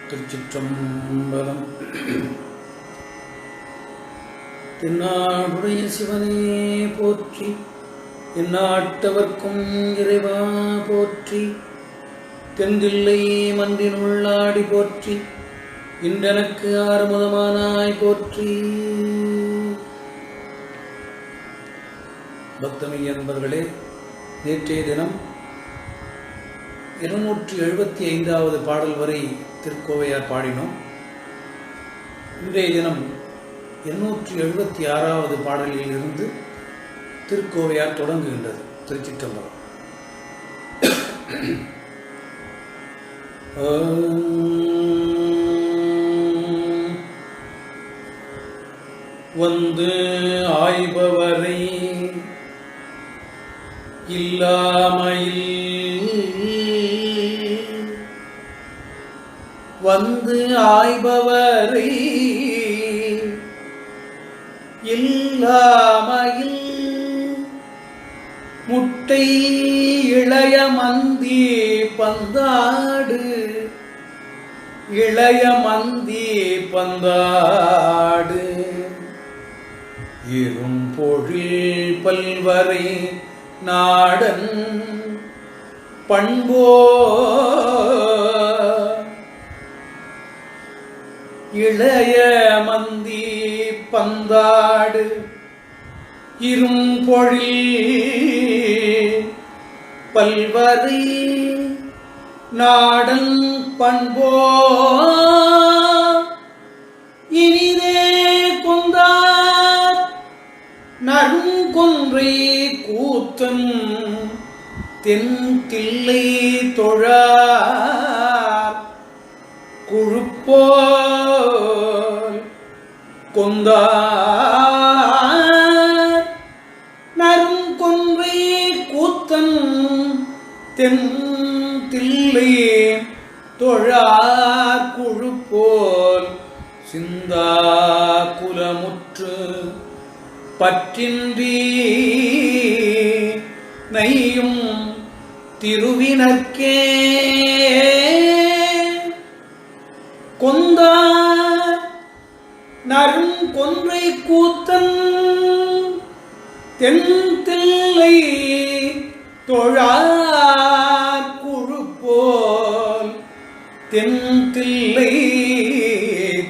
திருச்சிற்றம்பலம். தென்னாடுடைய சிவனே போற்றி, எந்நாட்டவர்க்கும் இறைவா போற்றி. தென்தில்லை மன்றினுள்ளாடி போற்றி, இன்றெனக்கு ஆறுமுதமானாய் போற்றி. பக்தமெய் அன்பர்களே, நேற்றைய தினம் 275வது பாடல் வரை திருக்கோவையார் பாடினோம். இன்றைய தினம் 276வது பாடலில் இருந்து திருக்கோவையார் தொடங்குகின்றது. திருச்சிற்றம்பலம். வந்து ஆய்பவரை இல்லாமையில், வந்து ஆய்பவரை இல்லாமையில், முட்டை இளைய மந்தி பந்தாடு, இளைய மந்தி பந்தாடு, இரும்பொழில் பல்வரை நாடன் பண்போ, இளைய மந்தி பந்தாடு, இரும்பொழில் பல்வரை நாடன் பண்போ, இனிதே கொந்தார் நறுங்கொன்றை கூத்தன், தென்தில்லை தொழார் குழுப்போல், கொந்தார் நறுங்கொன்றை கூத்தன், தென்தில்லை தொழார் குழுப்போல், சிந்தா குலமுற்று பற்றின்றி நையும் திருவினர்க்கே, கொந்தார் நறுங்கொன்றை கூத்தன், தென்தில்லை தொழார் குழுப்போல், தென்தில்லை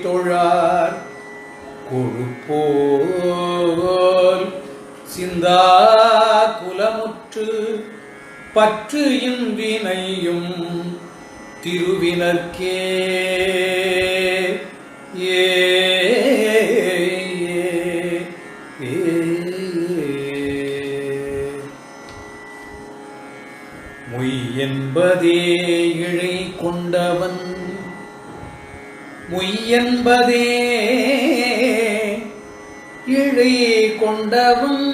தொழார் குழுப்போல், சிந்தா குலமுற்று பற்று இன்றினையும் திருவினர்க்கே. மொய் என்பதே இழை கொண்டவன், மொய் என்பதே இழை கொண்டவன்,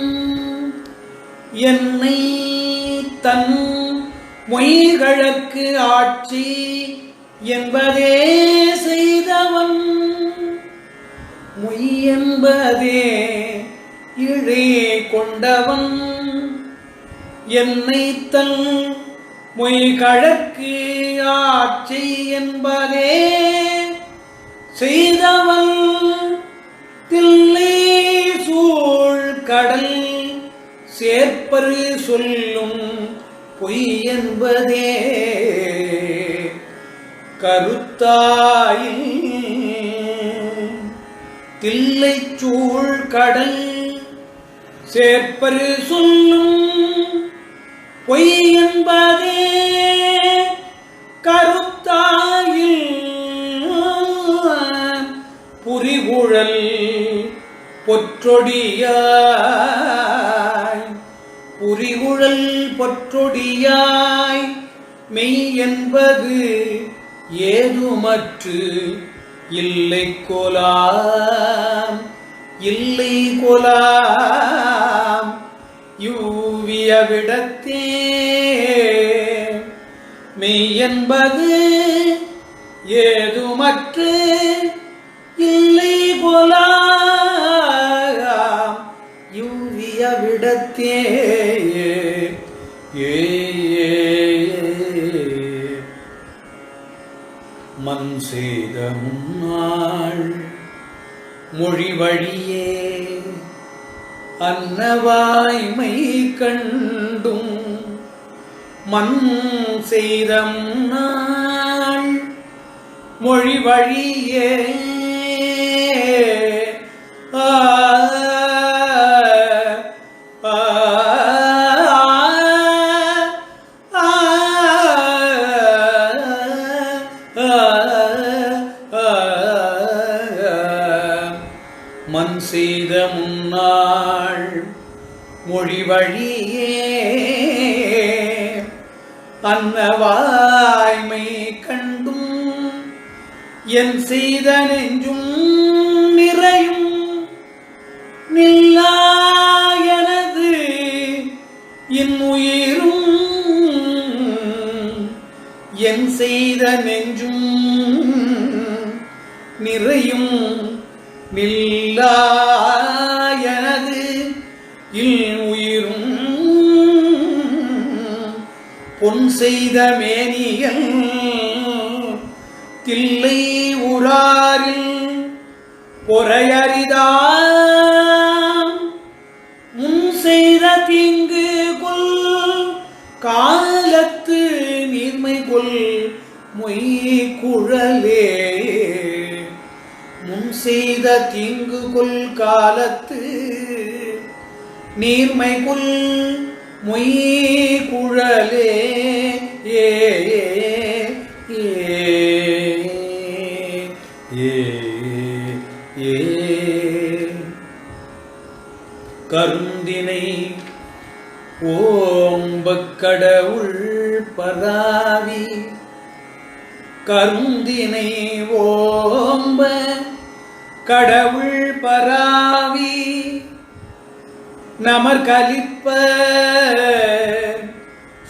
என்னை தன் மொய்களுக்கு ஆட்சி என்பதே செய்தவன், மொய் என்பதே இழை கொண்டவன், என்னை தன் மொய்களுக்கு ஆட்சி என்பதே செய்தவன், தில்லை சூழ் கடல் சேர்ப்பரு சொல்லும் பொய் என்பதே கருத்தாயில், தில்லை சூழ் கடல் சேர்ப்பரு சொல்லும் பொய் என்பதே கருத்தாயில், புரிகுழல் பொற்றொடியாய், புரிகுழல் பொற்றொடியாய், மெய் என்பது ஏதுமற்று இல்லை கொலாம், இல்லை கொலாம் யூவிய விடத்தே, மெய் என்பது ஏதுமற்று இல்லை கொலாம் யூவிய விடத்தே. மண் செய்த முன்னாள் மொழி வழியே அன்னவாய்மை கண்டும் மண் செய்த முன்னாள் மொழி வழியே மண் செய்த முன்னாள் மொழி வழியே அன்னவாய்மை கண்டும் என் செய்த நெஞ்சும் நிறையும் நில்லாயனது இன்னுயிரும் என் செய்த நெஞ்சும் நிறையும் நில்லாயனது இன்னுயிரும் பொன் செய்த மேனியன் தில்லை உராரில் பொறையறிதாம் முன் செய்த தீங்கு கொல் காலத்து நீர்மை கொல் மொய் குழலே முன் செய்த தீங்கு கொல் காலத்து நீர்மை கொல் மொய் குழலே ஏ கருந்தினை ஓம்பக் கடவுள் பராவி கருந்தினை ஓம்ப கடவுள் பராவி நமர் கலிப்ப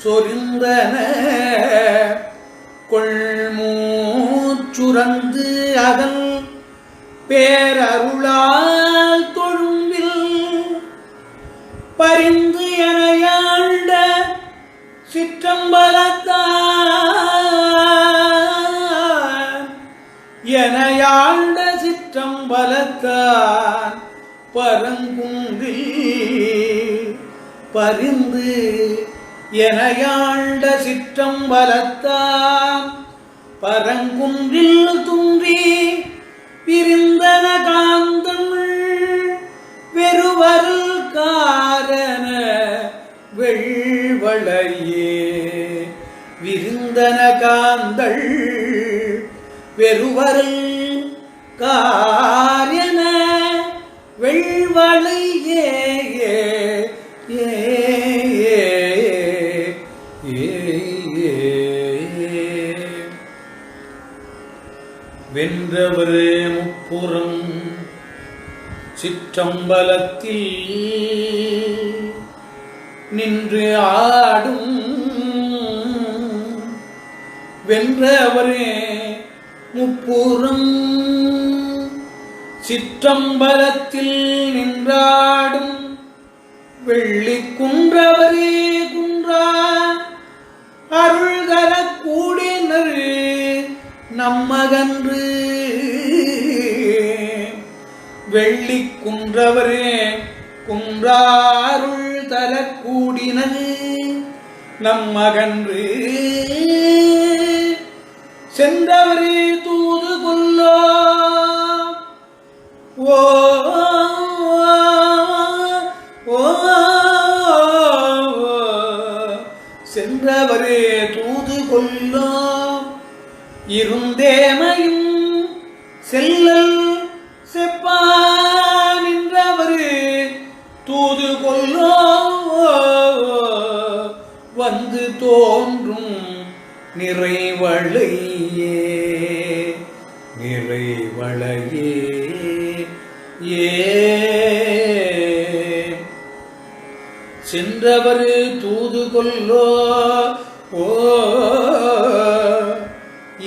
சொரிந்தன கொள்மூச்சுரந்து அதன் பேரருளால் தொழும்பில் பரிந்து எனையாண்ட சிற்றம்பலத்தான் எனையாண்ட சிற்றம்பலத்தான் பரங்குன்றில் பரிந்து எனையாண்ட சிற்றம்பலத்தான் பரங்குன்றில் துன்றி பிரிந்தன காந்தமிழ் வெறுவருள் காரண வெள்வளையே விரிந்தன காந்தள் வெறுவருள் காரண வெள்வளையே வென்றவர் முப்புறம் சிற்றம்பலத்தில் நின்று ஆடும் வென்றவரே முப்புறம் சிற்றம்பலத்தில் நின்றாடும் வெள்ளி குன்றவரே குன்றா அருள்கர கூடினர் நம்மகன்று வெள்ளி குன்றவரே குன்றாருள் தர கூடினது நம்மகன்று சென்றவரே தூது கொல்லோ ஓ சென்றவரே தூது கொல்லோ இருந்தேமையும் செல்லல் செப்பா நின்றவரே தூது கொல்லோ வந்து தோன்றும் நிறைவளையே நிறைவளையே சென்றவர் தூது கொல்லோ ஓ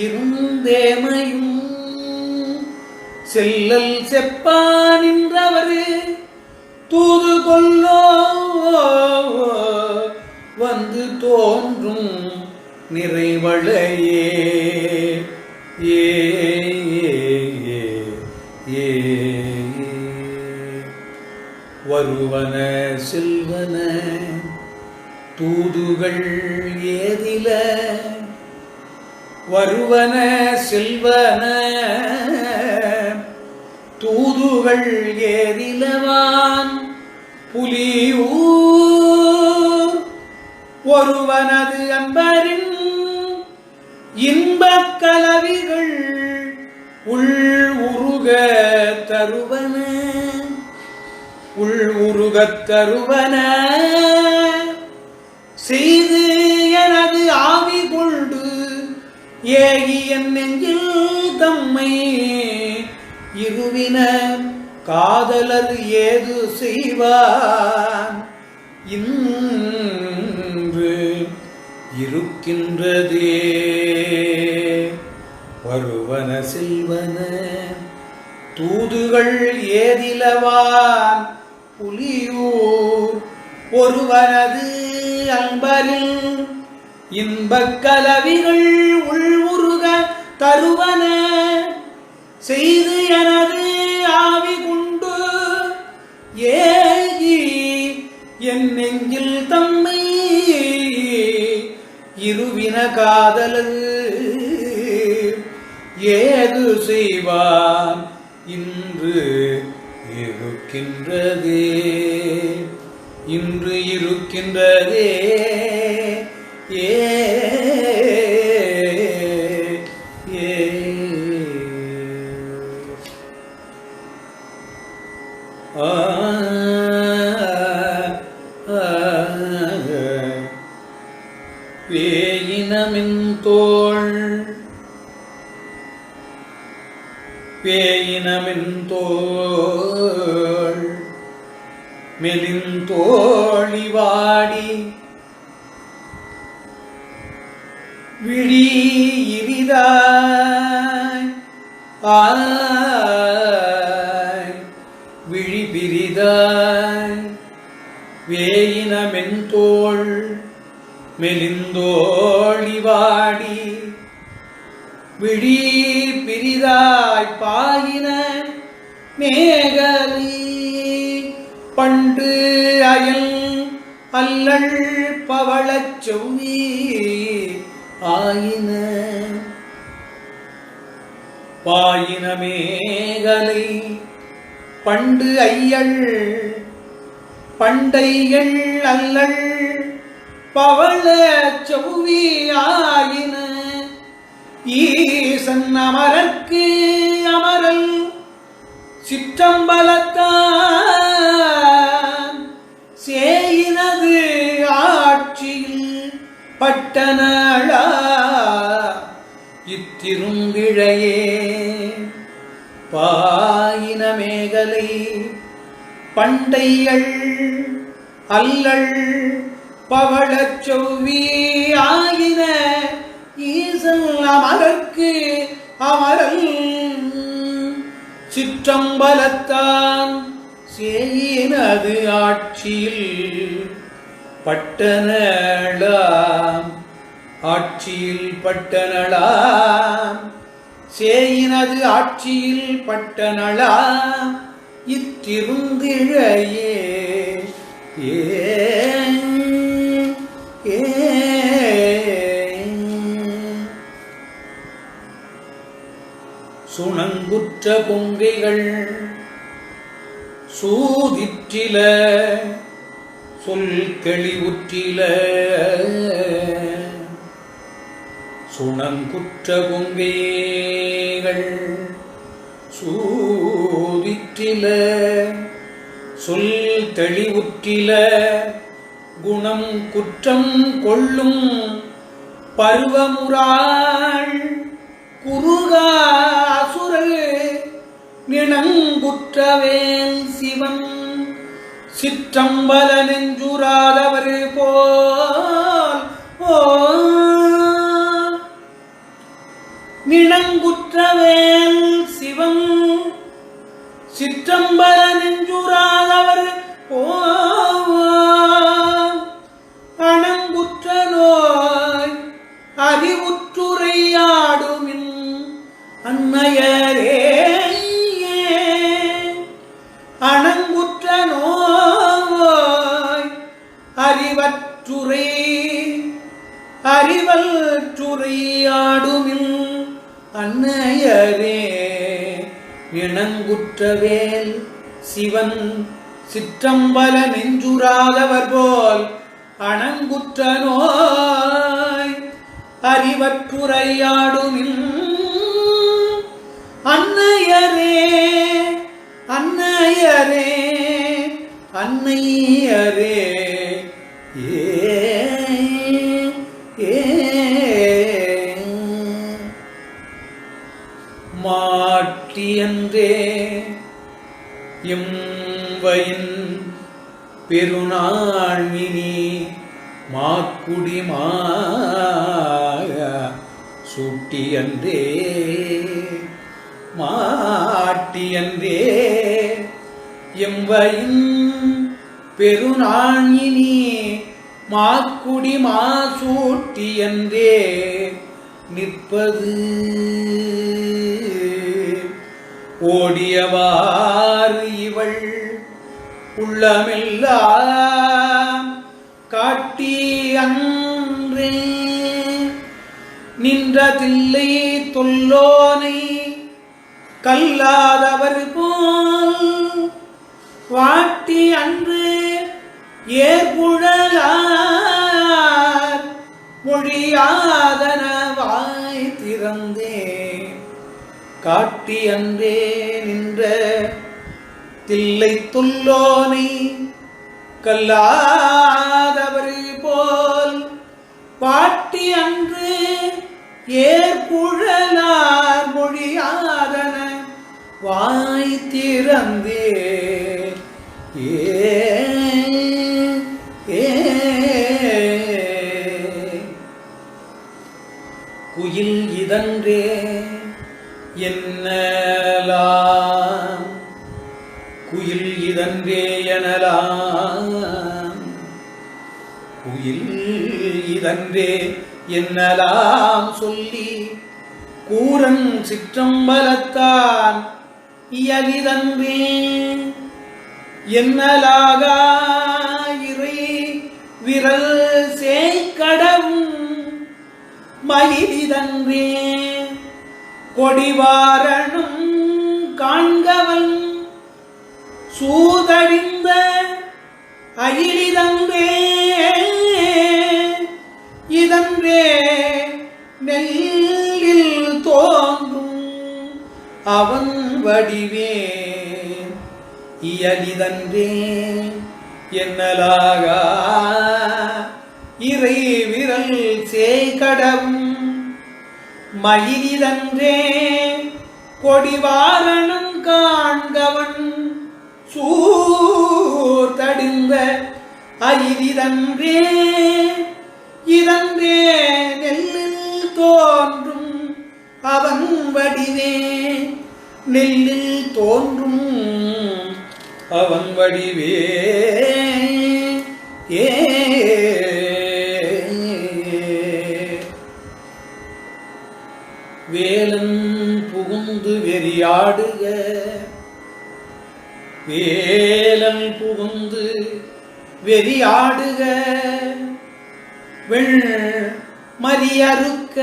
இருந்தேமையும் செல்லல் செப்பா நின்றவர் தூது கொல்லோ வந்து தோன்றும் நிறைவளையே ஏ ஏ வருவன செல்வன தூதுகள் ஏதில வருவன செல்வன தூதுகள் ஏதிலவான் புலியூர் ஒருவனது அன்பரின் இன்பக் கலவிகள் உள் உருக தருவன உள் உருகத் தருவன செய்து எனது ஆவி கொண்டு ஏகி என் நெஞ்சில் தம்மை இருவின காதலர் ஏது செய்வான் இன்று இருக்கின்றதே வருவன செல்வன தூதுகள் ஏதிலவான் புலியூர் ஒருவனது அன்பரில் இன்பக் கலவிகள் உள்வுருக தருவன செய்து எனது ஆவி கொண்டு ஏகி என் நெஞ்சில் தம்மை இருவின காதலர் ஏது செய்வான் இன்று இருக்கின்றதே இன்று இருக்கின்றதே ஏ வேயினமின் தோள் வேயினமின் தோள் மெலிந்தோழி வாடி விழி இரிதாய் விழி பிரிதாய் வேயினமென் தோள் மெலிந்தோழி வாடி விழி பிரிதாய் பாயின மேகலி பண்டு அயல் அல்லள் பவளச் செவ்வி ஆயின பாயின மேகலை பண்டு ஐயள் பண்டைகள் அல்லள் பவளச் செவ்வி ஆயின ஈசன் அமரர்க்கு அமரல் சிற்றம்பலத்தான் சேயினது ஆட்சியில் பட்டனளா இத்திருங்கிழையே பாயின மேகலை பண்டையள் அல்லள் பவளச் செவ்வி ஆயின ஈசன் அமரர்க்கு அமரல் சிற்றம்பலத்தான் சேயினது ஆட்சியில் பட்டனளாம் ஆட்சியில் பட்டனளாம் சேயினது ஆட்சியில் பட்டனளாம் இத்திருந்திழையே ஏ ஏ சுணங்குற்ற பொங்கைகள் சூதிற்றில சொல் தெளிவுற்றில சுணங்குற்ற பொங்கைகள் சூதிற்றில சொல் தெளிவுற்றில குணம் குற்றம் கொள்ளும் பருவமுறாள் குருகா அசுரல் நிணங்குற்றவேல் சிவன் சிற்றம்பல நெஞ்சுராதவர் போல் நிணங்குற்றவேல் சிவன் சிற்றம்பல நெஞ்சுராதவர் போல் அணங்குற்ற நோய் அறிவுற்றுரையாடுமின் அறிவற்றுரை அறிவற்றுரை ஆடுமில் அன்னையரே இணங்குற்றவேல் சிவன் சிற்றம்பல நெஞ்சுராதவர் போல் அணங்குற்ற நோய் அறிவற்றுரையாடுமின் அன்னையரே அன்னையரே அன்னையரே மாட்டியன்றே எம்வயின் பெருநாள்மினி மாக்குடி சூட்டியன்றே மாட்டியன்றே எம்வயின் பெருநாள்மினி மாக்குடி சூட்டியன்றே நிற்பது ஓடியவாறு இவள் உள்ளமெல்லாம் காட்டி அன்றே நின்றதில்லை தொல்லோனை கல்லாதவர் போல் வாட்டி அன்று ஏற்புழலார் மொழியாதனவாய் திறந்தே காட்டி அன்றே நின்ற தில்லை தொல்லோனை கல்லாதவர் போல் பாட்டி அன்று ஏற்புழலார் மொழியாதன வாய் திறந்தே குயில் இதன்றே என்னலாம் குயில் இதன்றே எனலாம் குயில் இதன்றே என்னலாம் சொல்லி கூரன் சிற்றம்பலத்தான் இயலிதன்றே என்னலாக இறை விரல் சேய்கடவும் மயிலிதன்றே கொடிவாரணம் காண்கவன் சூதழிந்த அயிலிதன்றே இதன்றே நெல்லில் தோன்றும் அவன் வடிவே இயலிதன்றே என்னலாக இறை விரல் சேய்கடவும் மயிலிதன்றே கொடிவாரணம் காண்கவன் சூர்தடிந்த அயிலிதன்றே இதன்றே நெல்லில் தோன்றும் அவன் வடிவே நெல்லில் தோன்றும் அவன் வடிவே வேலன் புகுந்து வெறியாடுக வேலன் புகுந்து வெறியாடுக வெள் மறியறுக்க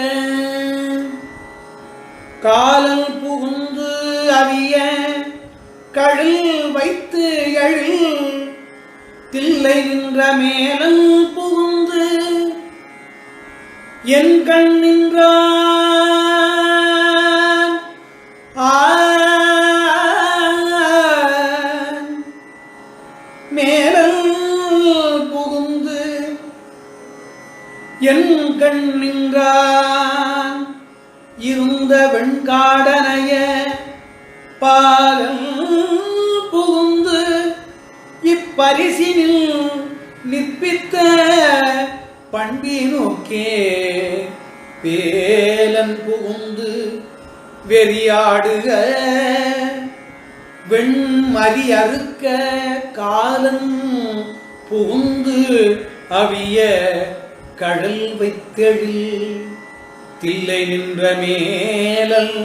காலல் புகுந்து அவிய கழில் வைத்து எழில் தில்லை நின்ற மேலன் புகுந்து என் கண் நின்றான் மேலன் புகுந்து என் கண் நின்றான் இருந்த வெண்காடனைய பாலன் புகுந்து இப்பரிசினில் நிற்பித்த பண்பினோக்கே வேலன் புகுந்து வெறியாடுக வெண்மறி அறுக்க காலன் புகுந்து அவிய கடல் வைத்தெழில் தில்லை நின்ற மேலல்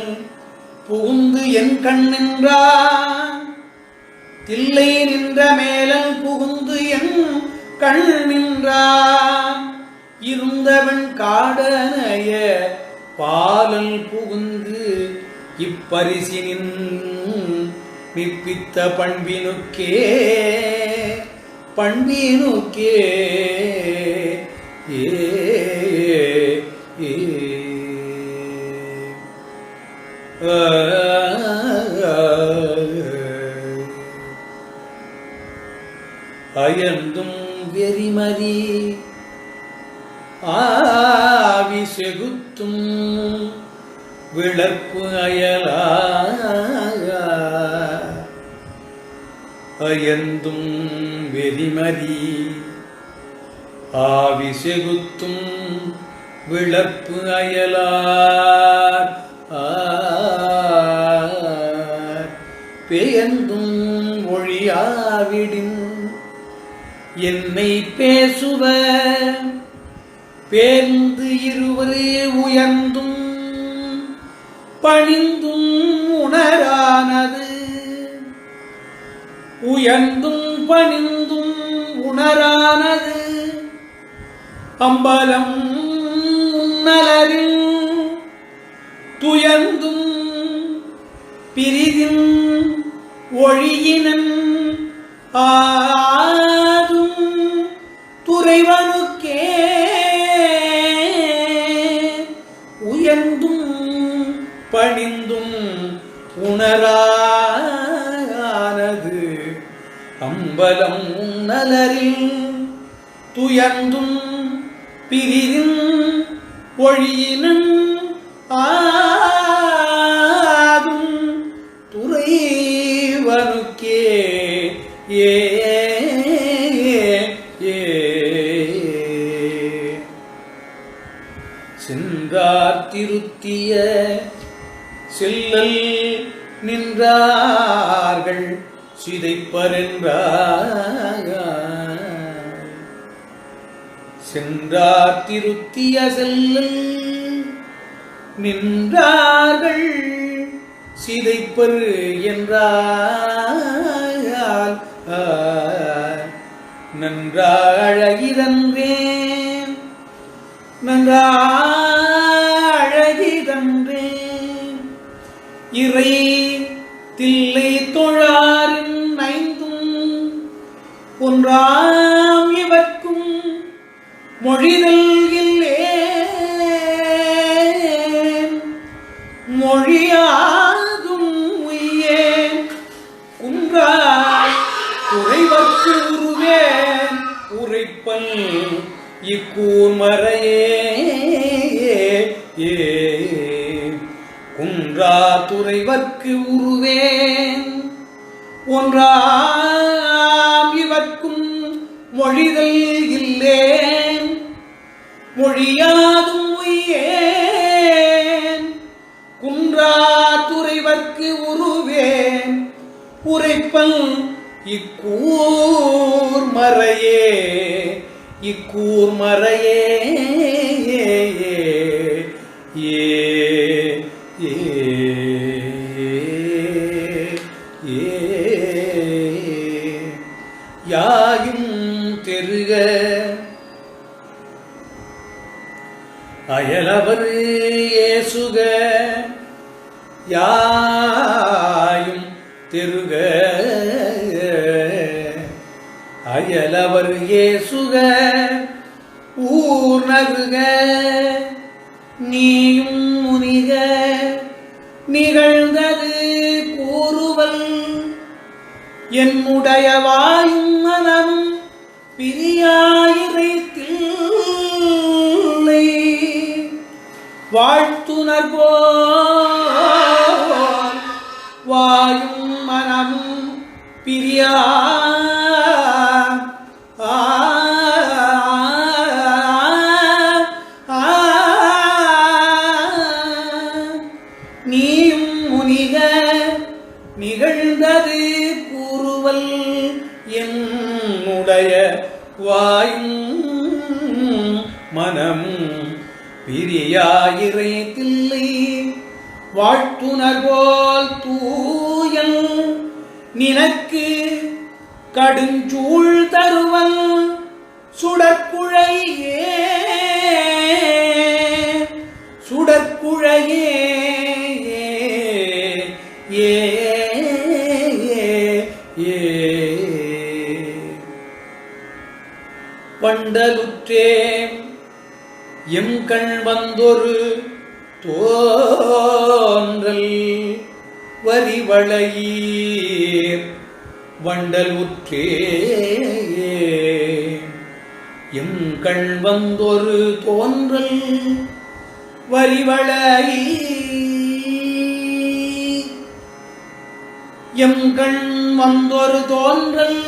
புகுந்து என் கண் நின்றான் தில்லை நின்ற மேலல் புகுந்து என் கண் நின்றான் பயந்தவன் காடனைய பாலல் புகுந்து இப்பரிசினின் மிப்பித்த பண்பினுக்கே அயர்ந்தும் வெறிமதி ஆவி செகுத்தும் விளப்பு அயலா அயர்ந்தும் வெறிமதி ஆவி செகுத்தும் விளப்பு அயலார் பெயர்ந்தும் ஒழியாவிடின் என்னை பேசுவ பேர்ந்து இருவரே உயர்ந்தும் பணிந்தும் உணரானது உயர்ந்தும் பணிந்தும் உணரானது அம்பலம் உன்னலரில் துயர்ந்தும் பிரிதின் ஒழியினன் ஆதும் துறைவனுக்கே உயர்ந்தும் பணிந்தும் உணரானது அம்பலம் உன்னலரில் துயர்ந்தும் பிரிதின் ஒழியினன் ஆதும் துறைவனுக்கே சென்றார் திருத்திய செல்லல் நின்றார்கள் சிதைப்பரென்றார் சென்றார் திருத்திய செல்லல் நின்றார்கள் சிதைப்பர் என்றால் நன்றாழகிதன்றேன் நன்றாழகிதன்றேன் இறை தில்லை தொழாரின் ஐந்தும் ஒன்றாம் இவர்க்கும் மொழிதல் இல்லேன் மொழியாகும் உய்யேன் குன்றாய் குறைவர்க்கு உருவேன் உரைப்பல் இக்கூர்மறையே குன்றா துறைவர்க்கு உருவேன் ஒன்றாம் இவர்க்கும் மொழிதல் இல்லேன் மொழியாதும் உய்யேன் குன்றா துறைவர்க்கு உருவேன் உரைப்பல் இக்கூர்மறையே இக்கூர்மறையே யாயும் தெருக அயலவர் ஏசுக யாயும் தெருக அயலவர் ஏசுக ஊர் நகுக நீயும் முனிக நிகழ்ந்தது கூறுவல் என்னுடைய வாயும் மனம் பிரியாயிரைத்தில்லை வாழ்த்துனர் போல் வாயும் மனமும் பிரியா நீயும் முனிக நிகழ்ந்தது கூறுவல் என்னுடைய வாயும் மனம் பிரியாயிரைத்தில்லை வாழ்த்துனர் போல் தூயல் நினக்கு கடுஞ்சூழ் தருவல் சுடற்குழையே எம்கண் வந்தொரு தோன்றல் வரிவளையீர் வண்டல் உற்றே எம்கண் வந்தொரு தோன்றல் வரிவளையீர் எம்கண் வந்தொரு தோன்றல்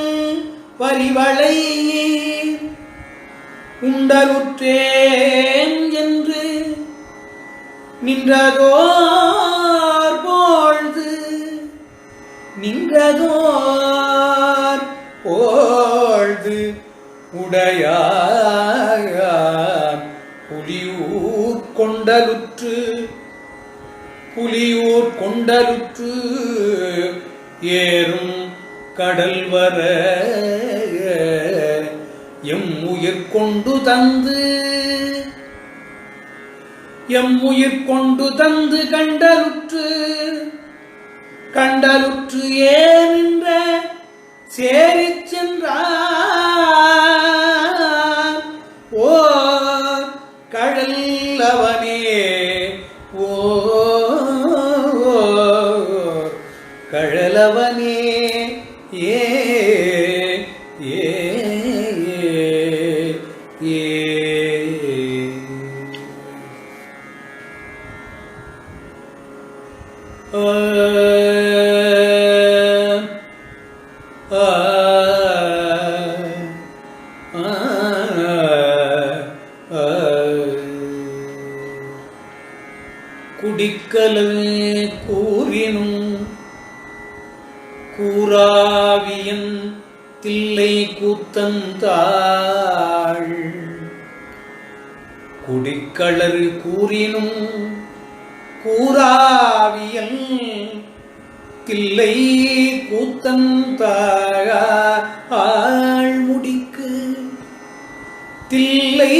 வரிவளையீர் உண்டலுற்றேன் என்று நின்றதோர் பொழுது நின்றதோர் பொழுது உடையார் புலியூர் கொண்டலுற்று புலியூர் கொண்டலுற்று ஏறும் கடல் வர எம் உயிர் கொண்டு தந்து எம் உயிர் கொண்டு தந்து கண்டலுற்று கண்டலுற்று ஏறின்ற சேரிச் சென்றார் ஓ கடல் அவனே ஓ கழலவனே ஏ ஏ ஏ குடிக்கலவே கூறினும் கூறாவியன் தில்லை கூத்தந்தாள் குடிக்களறு கூறினும் கூறாவியல் தில்லை கூத்தந்தாள் முடிக்கு தில்லை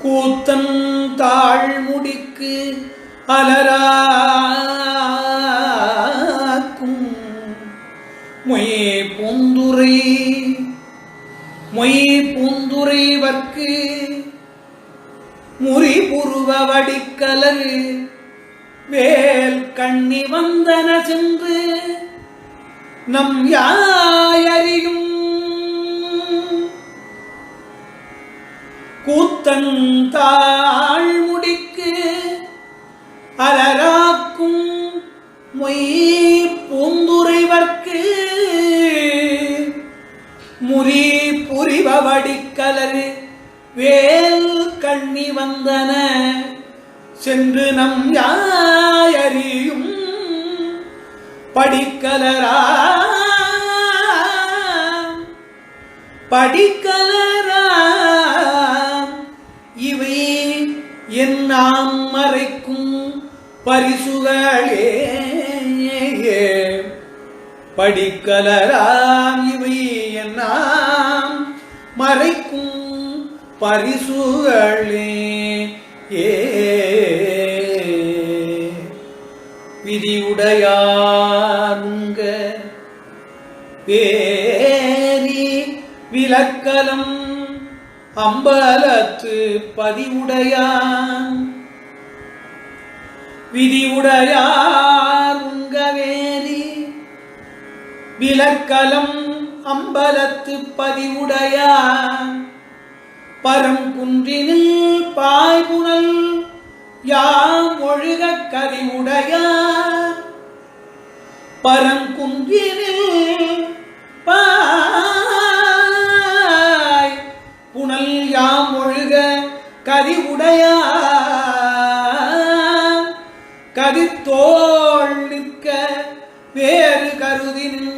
கூத்தன் தாழ்முடிக்கு அலராக்கும் மொய் பூந்துரை வர்க்கு முறி புருவ வடிக்கலரு வேல் கண்ணி வந்தன சென்று நம் யாயறியும் கூத்தன் தாழ்முடிக்கு அலராக்கும் மொய் பூந்துரைவர்க்கு முறி புரிவ வடிக்கலரு வேல் கண்ணி வந்தன சென்று நம் யாயறியும் படிக்கலரா இவை என் நாம் மறைக்கும் பரிசுகளே படிக்கலராம் இவை என் நாம் மறைக்கும் பரிசுகளே ஏ விதியுடையாருங்க பேரி விலக்கலம் அம்பலத்து பதிவுடையான் விதியுடையார் உங்கவேரி விலக்கலம் அம்பலத்து பதிவுடையான் பரங்குன்றினில் பாய்புனல் யாம் ஒழுக கதிவுடையார் பரங்குன்றினில் பாய் புனல் யாம் ஒழுக கதிவுடையார் கதித்தோள் நிற்க வேறு கருதினில்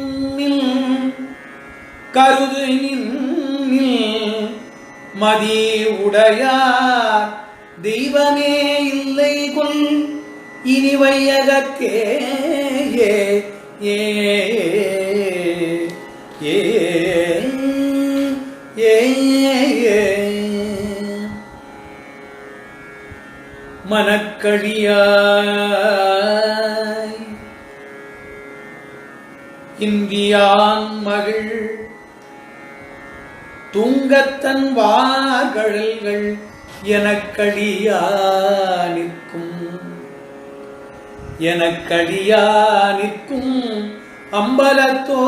மதி உடையார் தெய்வமே இல்லை கொள் இனி வையகத்தே ஏ ஏ ஏ ஏ மனக்கழியாய் இந்தியான் மகள் துங்கத்தன் வார்கழல்கள் எனக்கடியா நிற்கும் அம்பலத்தோ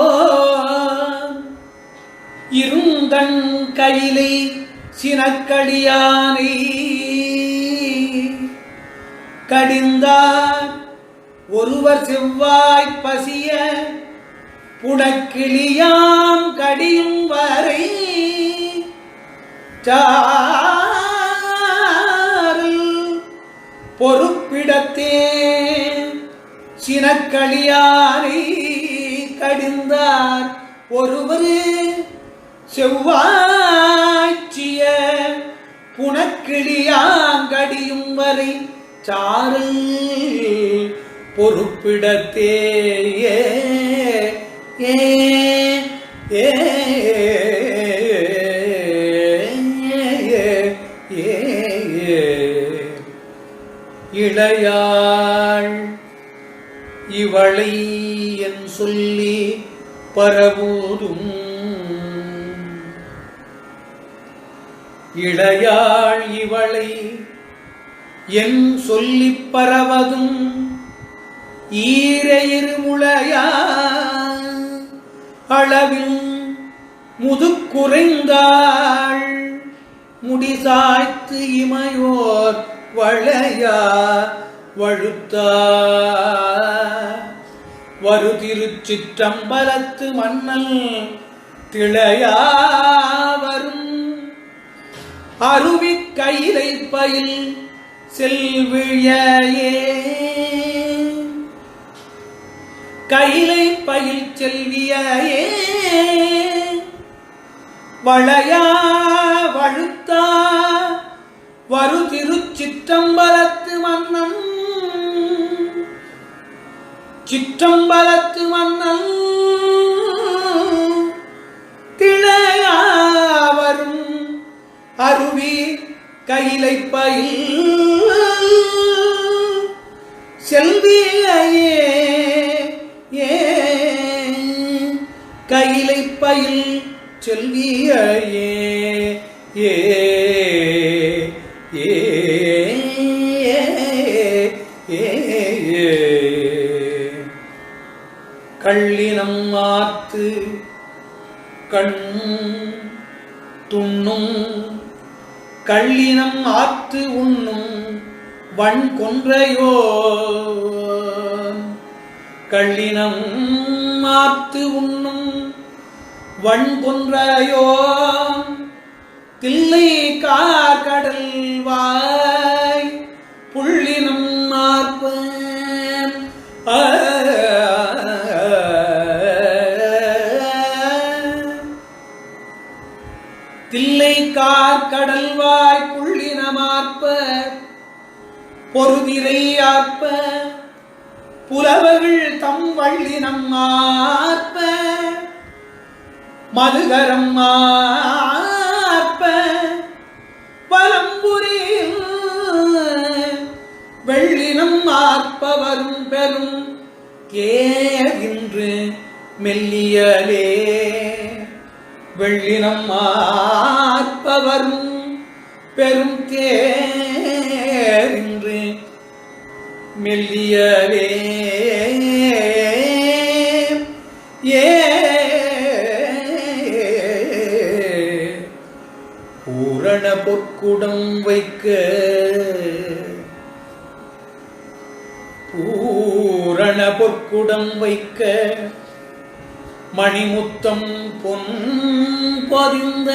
இருந்தன் கையிலை சினக்கடியானை கடிந்தார் ஒருவர் செவ்வாய் பசிய புடக்கிளியாம் கடியும் வரை பொறுப்பிடத்தே சினக்களியானை கடிந்தார் ஒருவர் செவ்வாய்ச்சிய புனக்கிளியாங்கடியும் வரை சாரல் பொறுப்பிடத்தே ஏ ஏ இளையாள் இவளை என் சொல்லி பரவுதும் இளையாள் இவளை என் சொல்லி பரவதும் ஈரையிரு முளையா அளவில் முதுக்குறைந்தாள் முடிசாய்த்து இமையோர் வளையா வழுத்தா வருதிருச்சிற்றம்பலத்து மன்னல் திளையா வரும் அருவி கையிலை பயில் செல்வியே கையிலை பயில் செல்வியே வளையா வழுத்தா வருதிருச்சிற்றம்பலத்து மன்னன் சிற்றம்பலத்து மன்னன் திளையாவரும் அருவி கையிலை பயில் செல்வியே கையிலை பயில் செல்வியே ஏ கள்ளினம் மாத்து கண் துண்ணும் கள்ளினம் ஆத்து உண்ணும் வன் கொன்றையோ கள்ளினம் ஆத்து உண்ணும் வன் கொன்றையோ தில்லை கார்கடல் வாய் புள்ளினம் மார்ப தில்லை கார்கடல் வாய் புள்ளினமார்ப்ப பொருதிரை ஆர்ப்ப புலவர்கள் தம் வள்ளினம் ஆர்ப்ப மதுகரம் ஆர்ப்ப பலம்புரியில் வெள்ளினம் ஆர்ப்பவரும் பெரும் கேகின்று மெல்லியலே வெள்ளினம் ஆர்ப்பவரும் பெரும் தேரின்று மெல்லியலே ஏ பூரண பொற்குடம் வைக்க பூரண பொற்குடம் வைக்க மணிமுத்தம் பொன் பொதிந்த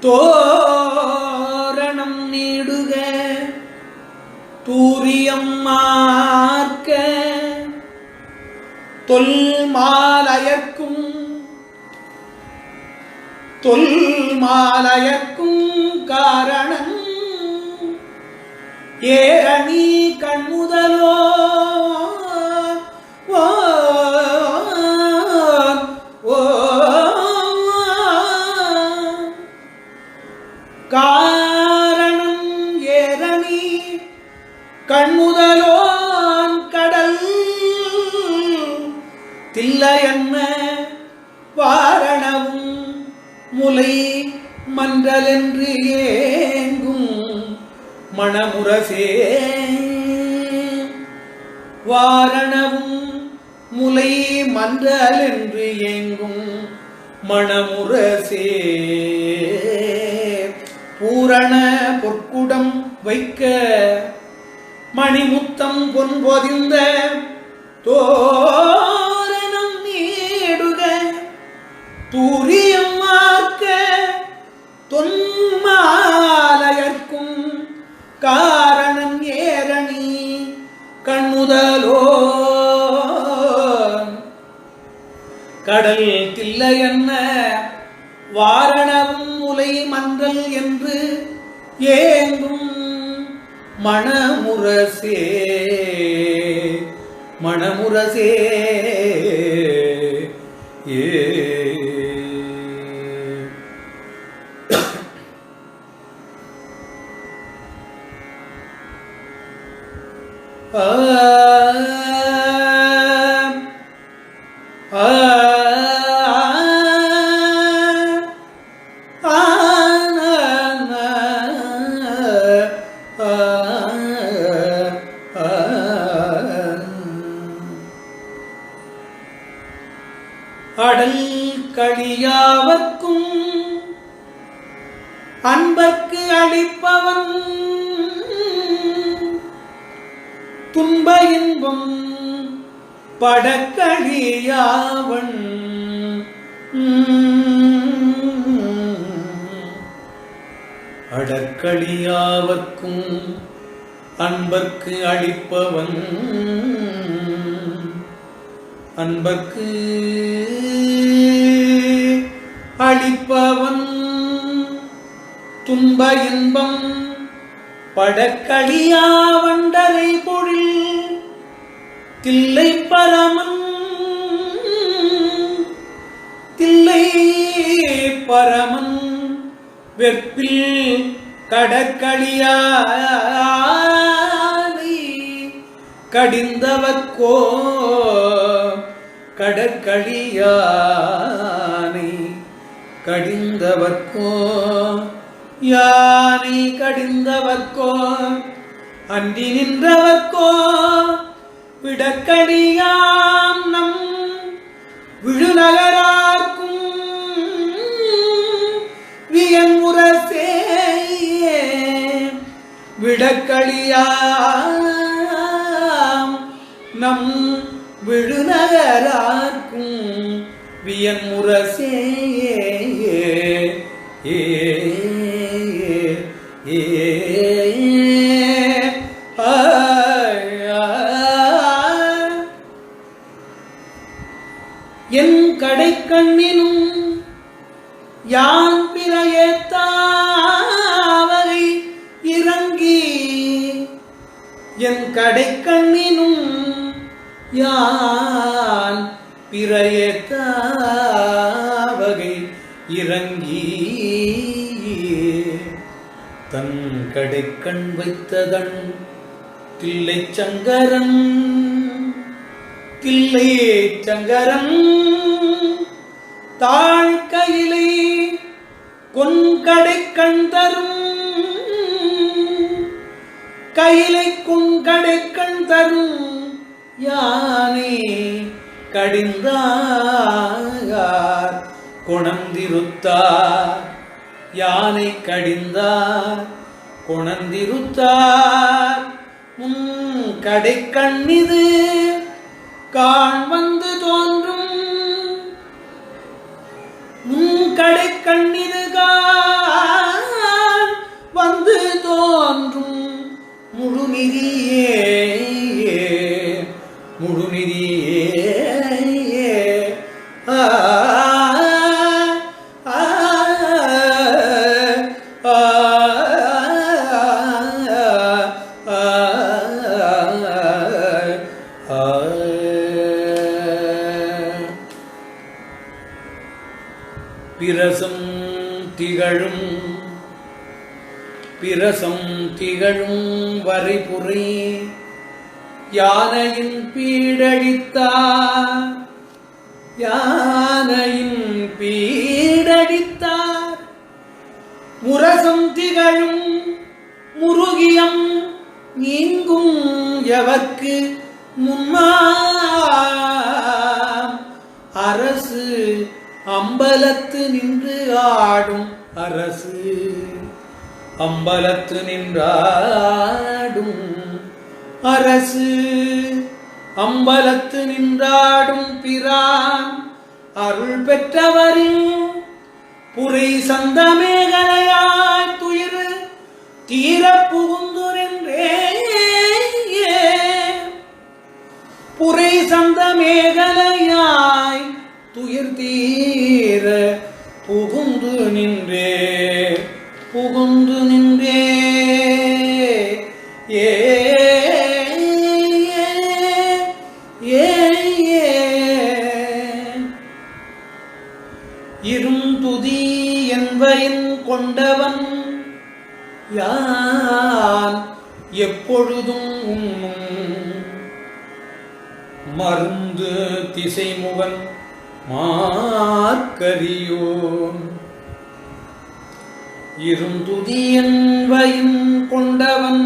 தோரணம் நீடுக தூரியம் மார்க்க தொல்மாலயர்க்கும் காரணம் ஏரணி கண்முதலோ காரணம் ஏரணி கண்முதலோன் கடல் தில்லையன்ன வாரணவும் முலை மன்றலென்று ஏங்கும் மணமுரசே வாரணவும் முலை மன்றலென்று ஏங்கும் மணமுரசே பூரண பொற்குடம் வைக்க மணிமுத்தம் பொன்பொதிந்த தோரணம் நீடுக தூரியம் மார்க்க தொன்மாலயர்க்கும் காரணம் ஏரணி கண்முதலோ கடல் தில்லையன்ன வாரணவும் முலை மன்றல் என்று ஏங்கும் மணமுரசே மணமுரசே ஏ அடல் களியாவர்க்கும் அன்பர்க்கு அளிப்பவன் துன்ப இன்பம் படக்களியாவன் அடக்களியாவர்க்கும் அன்பர்க்கு அளிப்பவன் அன்பர்க்கு அளிப்பவன் துன்ப இன்பம் படக்களியா வண்டரை பொழில் தில்லை பரமன் தில்லை பரமன் வெற்பில் கடற்களியானை கடிந்தவர்க்கோ கடற்களியானை கடிந்தவர்க்கோ யானை கடிந்தவர்க்கோ அன்றி நின்றவர்க்கோ விடக்கடியாம் நம் விழுநகரார்க்கும் வியன்முரசே விடக்களியாம் நம் விழுநகரார்க்கும் வியன்முரசே என் கடைக்கண்ணினும் யான் பிறையேத்தாவகை இறங்கி என் கடைக்கண்ணினும் யான் பிறையேத்தாவகை இறங்கி தன் கடைக்கண் வைத்ததன் தில்லை சங்கரன் தில்லை சங்கரன் தாழ்கையிலே கொன்கடைக்கண் தரும் கையிலை கொன்கடைக்கண் தரும் யானை கடிந்தார் கொணந்திருத்தார் யானை கடிந்தார் கொணந்திருத்தார் முன் கடைக்கண்ணிது காண் வந்து தோன்றும் முன் கடைக்கண்ணிது காண் வந்து தோன்றும் முழுநிதியே முழுநிதியே பிரசம் திகழும் வரைபுரை யானையின் பீடடித்தார் யானையின் பீடடித்தார் முரசம் திகழும் முருகியம் நீங்கும் எவர்க்கு முன்னா அரசு அம்பலத்து நின்று ஆடும் அரசு அம்பலத்து நின்றாடும் அரசு அம்பலத்து நின்றாடும் பிரான் அருள் பெற்றவரின் புரை சந்தமேகலையாய் துயிர் தீர புகுந்து நின்றே புரை சந்தமேகலையாய் துயிர் தீர புகுந்து நின்றே ஏ இருந்துதி என்பையின் கொண்டவன் யான் எப்பொழுதும் உண்ணும் மருந்து திசைமுகன் மார்க்கரியோன் இருந்துதி என்பையின் கொண்டவன்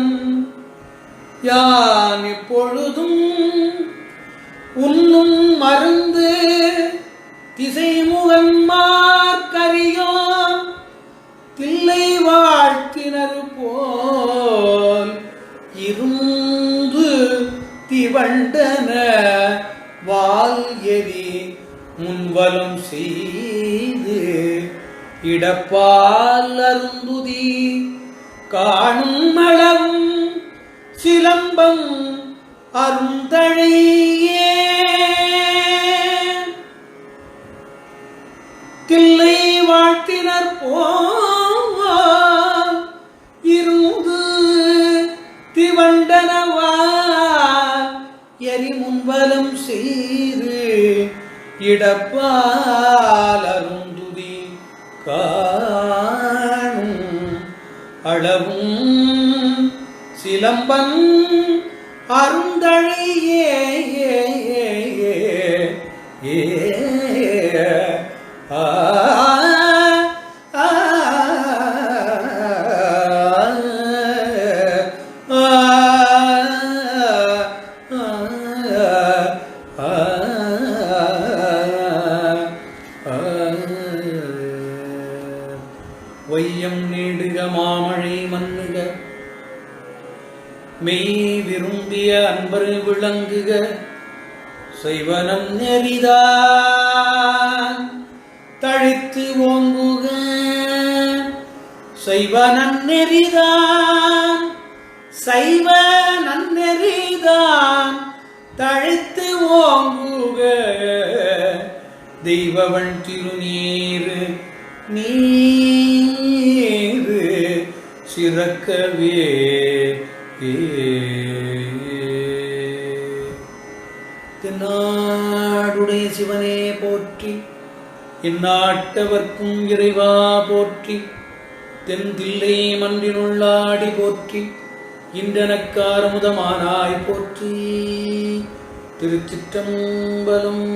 யான் எப்பொழுதும் உண்ணும் மருந்து திசைமுகன் மார்க்கரியோன் தில்லை வாழ்த்தினர் போல் இருந்து திவண்டன வால் எரி முன்வலம் செய்து இடப்பால் அருந்துதி காணும் அளவும் சிலம்பம் அருந்தழையே தில்லை வாழ்த்தினர் போல் இருந்து திவண்டனவால் எரி முன்வலம் செய்து இடப்பால் அருந்துதி காணும் அளவும் சிலம்பன் அருந்தழையே வையம் நீடுக மாமழை மன்னுக மெய் விரும்பிய அன்பர் விளங்குக செய்வனம் நெறிதான் தழைத்து ஓங்குக செய்வ நன்னெறிதான் சைவ நன்னெறிதான் தழைத்து ஓங்குக தெய்வவன் திருநீர் நீர் சிறக்கவே தென்னாடுடைய சிவனே போற்றி இந்நாட்டவர்க்கும் இறைவா போற்றி தென்தில்லை மன்றினுள்ளாடி போற்றி இன்றனக்காரமுதமானாய் போற்றி திருச்சிற்றம்பலம்.